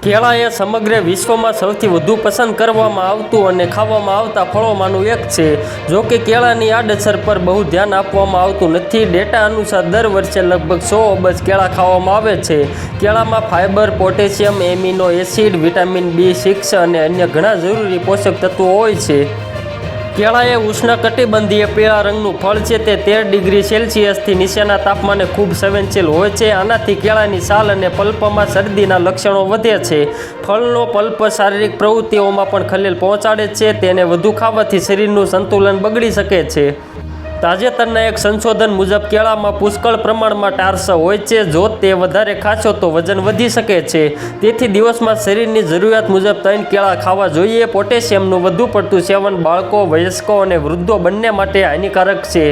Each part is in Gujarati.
કેળા એ સમગ્ર વિશ્વમાં સૌથી વધુ પસંદ કરવામાં આવતું અને ખાવામાં આવતા ફળોમાંનું એક છે. જો કે કેળાની આડઅસર પર બહુ ધ્યાન આપવામાં આવતું નથી. ડેટા અનુસાર દર વર્ષે લગભગ 100 અબજ કેળા ખાવામાં આવે છે. કેળામાં fibre, potassium, amino acid, vitamin B6 અને અન્ય ઘણા જરૂરી પોષક તત્વો હોય છે. કેળા એ ઉષ્ણકટિબંધીય પીળા રંગનું ફળ છે. તે 13 ડિગ્રી સેલ્સિયસથી નીચેના તાપમાને ખૂબ સંવેદનશીલ હોય છે. આનાથી કેળાની છાલ અને પલ્પમાં શરદીના લક્ષણો વધે છે. ફળનો પલ્પ શારીરિક પ્રવૃત્તિઓમાં પણ ખલેલ પહોંચાડે છે. તેને વધુ ખાવાથી શરીરનું સંતુલન બગડી શકે છે. તાજેતરના એક સંશોધન મુજબ કેળામાં પુષ્કળ પ્રમાણમાં ટાર્સ હોય છે. જો તે વધારે ખાશો તો વજન વધી શકે છે. તેથી દિવસમાં શરીરની જરૂરિયાત મુજબ 3 કેળા ખાવા જોઈએ. પોટેશિયમનું વધુ પડતું સેવન બાળકો, વયસ્કો અને વૃદ્ધો બંને માટે હાનિકારક છે.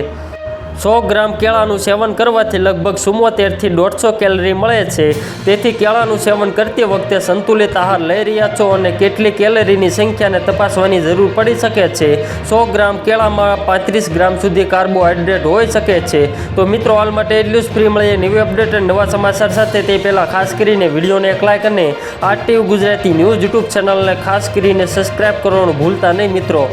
100 ગ્રામ કેળાનું સેવન કરવાથી લગભગ 74 થી 150 કેલરી મળે છે. તેથી કેળાનું સેવન કરતી વખતે સંતુલિત આહાર લઈ રહ્યા છો અને કેટલી કેલરીની સંખ્યાને તપાસવાની જરૂર પડી શકે છે. 100 ગ્રામ કેળામાં 35 ગ્રામ સુધી કાર્બોહાઈડ્રેટ હોઈ શકે છે. તો મિત્રો, હાલ માટે એટલું જ. ફ્રી મળીએ નવી અપડેટ અને નવા સમાચાર સાથે. તે પહેલાં ખાસ કરીને વિડીયોને એક લાઇક અને RTV ગુજરાતી ન્યૂઝ યુટ્યુબ ચેનલને ખાસ કરીને સબસ્ક્રાઈબ કરવાનું ભૂલતા નહીં મિત્રો.